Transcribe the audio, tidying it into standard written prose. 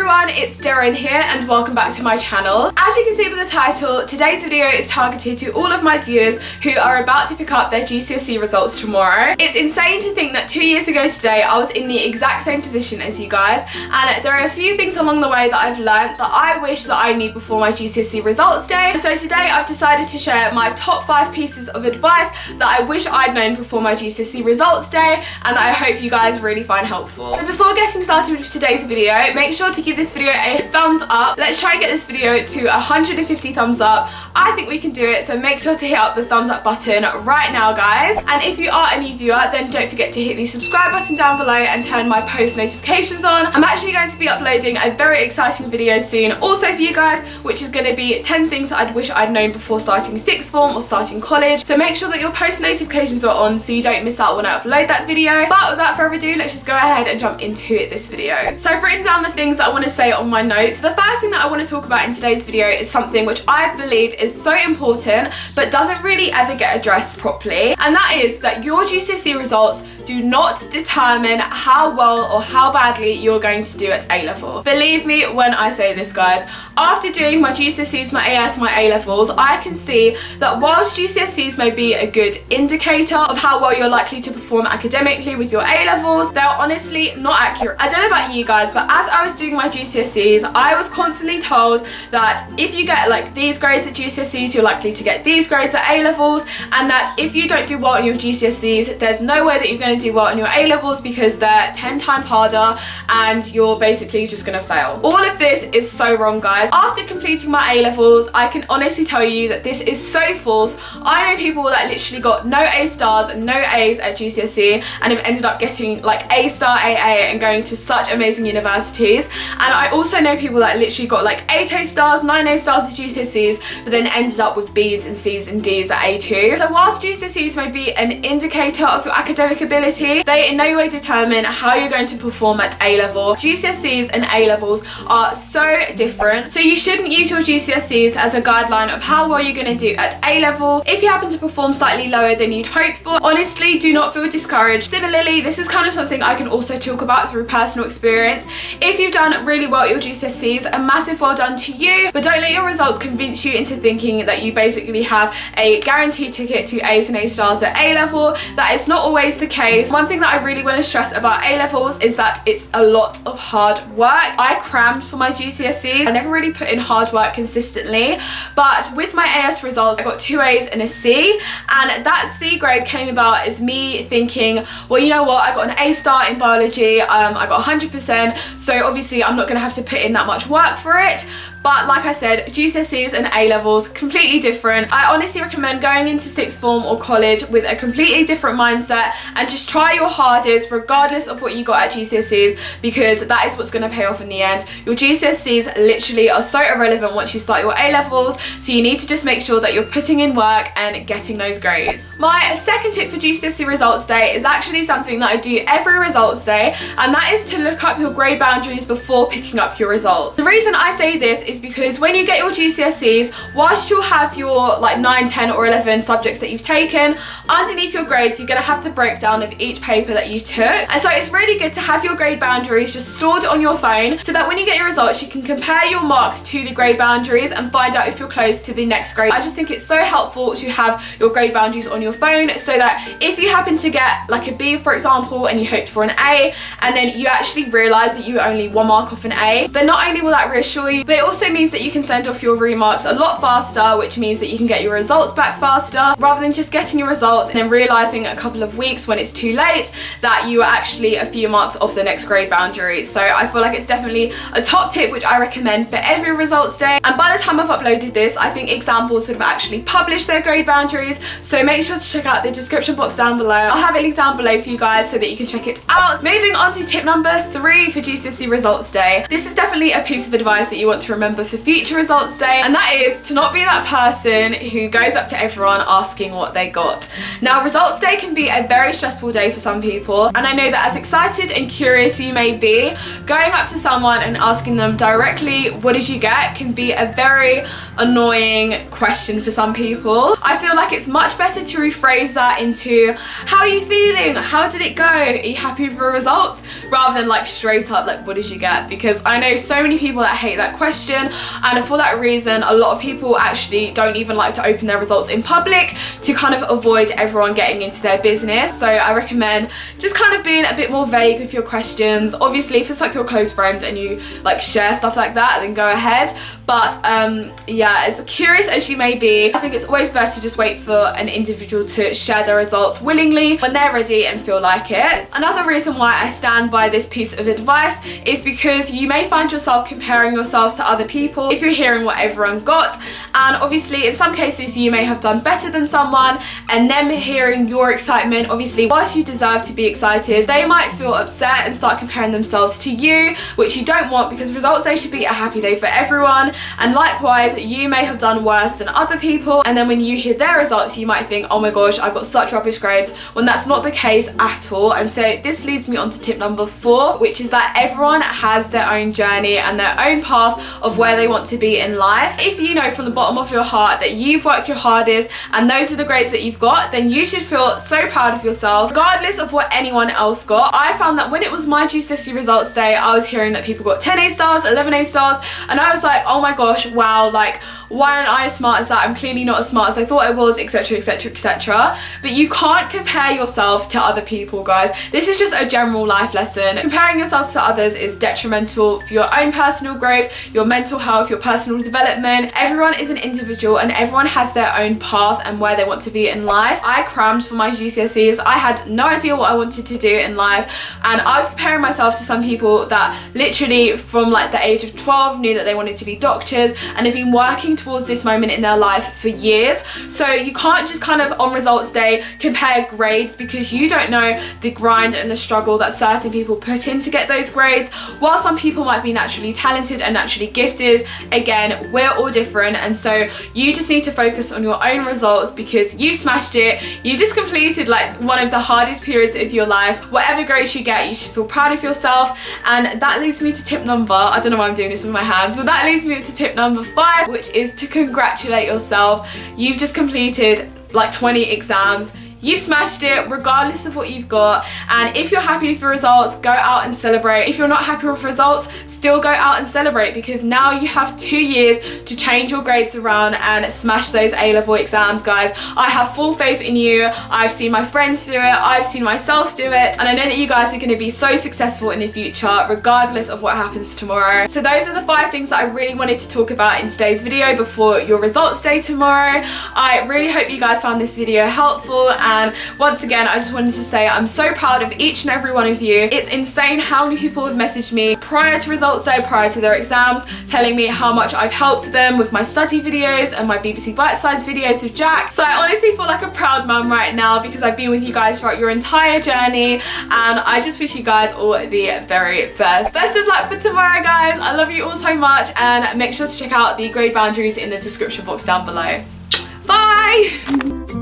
everyone, it's Derin here and welcome back to my channel. As you can see by the title, today's video is targeted to all of my viewers who are about to pick up their GCSE results tomorrow. It's insane to think that 2 years ago today I was in the exact same position as you guys, and there are a few things along the way that I've learned that I wish that I knew before my GCSE results day. So today I've decided to share my top 5 pieces of advice that I wish I'd known before my GCSE results day and that I hope you guys really find helpful. So before getting started with today's video, make sure to give this video a thumbs up. Let's try and get this video to 150 thumbs up. I think we can do it, so make sure to hit up the thumbs up button right now, guys. And if you are a new viewer, then don't forget to hit the subscribe button down below and turn my post notifications on. I'm actually going to be uploading a very exciting video soon also for you guys, which is going to be 10 things I'd wish I'd known before starting sixth form or starting college. So make sure that your post notifications are on so you don't miss out when I upload that video. But without further ado, let's just go ahead and jump into this video. So I've written down the things that I want to say on my notes. The first thing that I want to talk about in today's video is something which I believe is so important but doesn't really ever get addressed properly, and that is that your GCSE results do not determine how well or how badly you're going to do at A-level. Believe me when I say this, guys. After doing my GCSEs, my AS, my A-levels, I can see that whilst GCSEs may be a good indicator of how well you're likely to perform academically with your A-levels, they're honestly not accurate. I don't know about you guys, but as I was doing my GCSEs, I was constantly told that if you get like these grades at GCSEs, you're likely to get these grades at A-levels, and that if you don't do well in your GCSEs, there's no way that you're going to do well in your A-levels because they're 10 times harder and you're basically just going to fail. All of this is so wrong, guys. After completing my A-levels, I can honestly tell you that this is so false. I know people that literally got no A stars and no A's at GCSE and have ended up getting like A star, AA and going to such amazing universities. And I also know people that literally got like 8 A stars, 9 A stars at GCSEs, but then ended up with B's and C's and D's at A2. So whilst GCSEs may be an indicator of your academic ability, they in no way determine how you're going to perform at A-level. GCSEs and A-levels are so different, so you shouldn't use your GCSEs as a guideline of how well you're going to do at A-level. If you happen to perform slightly lower than you'd hoped for, honestly, do not feel discouraged. Similarly, this is kind of something I can also talk about through personal experience. If you've done really well at your GCSEs, a massive well done to you, but don't let your results convince you into thinking that you basically have a guaranteed ticket to A's and A stars at A-level. That is not always the case. One thing that I really want to stress about A-levels is that it's a lot of hard work. I crammed for my GCSEs. I never really put in hard work consistently, but with my AS results, I got 2 A's and a C, and that C grade came about as me thinking, well, you know what, I got an A star in biology, I got 100%, so obviously I'm not going to have to put in that much work for it. But like I said, GCSEs and A-levels, completely different. I honestly recommend going into sixth form or college with a completely different mindset and just try your hardest regardless of what you got at GCSEs, because that is what's going to pay off in the end. Your GCSEs literally are so irrelevant once you start your A-levels, so you need to just make sure that you're putting in work and getting those grades. My second tip for GCSE results day is actually something that I do every results day, and that is to look up your grade boundaries before picking up your results. The reason I say this is because when you get your GCSEs, whilst you'll have your like 9, 10 or 11 subjects that you've taken, underneath your grades you're going to have the breakdown of each paper that you took, and so it's really good to have your grade boundaries just stored on your phone so that when you get your results you can compare your marks to the grade boundaries and find out if you're close to the next grade. I just think it's so helpful to have your grade boundaries on your phone so that if you happen to get like a B, for example, and you hoped for an A, and then you actually realise that you were only 1 mark off an A, then not only will that reassure you, but it also means that you can send off your remarks a lot faster, which means that you can get your results back faster rather than just getting your results and then realising a couple of weeks when it's too late that you are actually a few marks off the next grade boundary. So I feel like it's definitely a top tip which I recommend for every results day, and by the time I've uploaded this I think examples would have actually published their grade boundaries, so make sure to check out the description box down below. I'll have it linked down below for you guys so that you can check it out. Moving on to tip number 3 for GCSE results day. This is definitely a piece of advice that you want to remember for future results day, and that is to not be that person who goes up to everyone asking what they got. Now, results day can be a very stressful day for some people, and I know that as excited and curious you may be, going up to someone and asking them directly what did you get can be a very annoying question for some people. I feel like it's much better to rephrase that into how are you feeling, how did it go, are you happy with your results, rather than like straight up like what did you get, because I know so many people that hate that question, and for that reason a lot of people actually don't even like to open their results in public to kind of avoid everyone getting into their business. So I recommend just kind of being a bit more vague with your questions. Obviously if it's like your close friend and you like share stuff like that, then go ahead, but yeah, as curious as you may be, I think it's always best to just wait for an individual to share their results willingly when they're ready and feel like it. Another reason why I stand by this piece of advice is because you may find yourself comparing yourself to other people if you're hearing what everyone got, and obviously in some cases you may have done better than someone, and them hearing your excitement, obviously whilst you deserve to be excited, they might feel upset and start comparing themselves to you, which you don't want, because results day should be a happy day for everyone. And likewise, you may have done worse than other people, and then when you hear their results you might think, oh my gosh, I've got such rubbish grades, when that's not the case at all. And so this leads me on to tip number 4, which is that everyone has their own journey and their own path of where they want to be in life. If you know from the bottom of your heart that you've worked your hardest and those are the grades that you've got, then you should feel so proud of yourself regardless of what anyone else got. I found that when it was my GCSE results day, I was hearing that people got 10 A stars, 11 A stars, and I was like, oh my gosh, wow, like why aren't I as smart as that? I'm clearly not as smart as I thought I was, etc, etc, etc. But you can't compare yourself to other people, guys. This is just a general life lesson. Comparing yourself to others is detrimental for your own personal growth, your mental health, your personal development. Everyone is an individual and everyone has their own path and where they want to be in life. I crammed for my GCSEs. I had no idea what I wanted to do in life, and I was comparing myself to some people that literally from like the age of 12 knew that they wanted to be doctors and have been working towards this moment in their life for years. So you can't just kind of on results day compare grades, because you don't know the grind and the struggle that certain people put in to get those grades. While some people might be naturally talented and naturally gifted, again, we're all different, and so you just need to focus on your own results because you smashed it. You just completed like one of the hardest periods of your life. Whatever grades you get, you should feel proud of yourself. And that leads me to tip number, I don't know why I'm doing this with my hands, but that leads me to tip number 5, which is to congratulate yourself. You've just completed like 20 exams. You smashed it regardless of what you've got, and if you're happy with your results, go out and celebrate. If you're not happy with results, still go out and celebrate, because now you have 2 years to change your grades around and smash those A-level exams, guys. I have full faith in you. I've seen my friends do it, I've seen myself do it, and I know that you guys are going to be so successful in the future regardless of what happens tomorrow. So those are the 5 things that I really wanted to talk about in today's video before your results day tomorrow. I really hope you guys found this video helpful, and once again I just wanted to say I'm so proud of each and every one of you. It's insane how many people have messaged me prior to results day, prior to their exams, telling me how much I've helped them with my study videos and my BBC bite-sized videos with Jack. So I honestly feel like a proud mum right now, because I've been with you guys throughout your entire journey, and I just wish you guys all the very best. Best of luck for tomorrow, guys. I love you all so much, and make sure to check out the grade boundaries in the description box down below. Bye!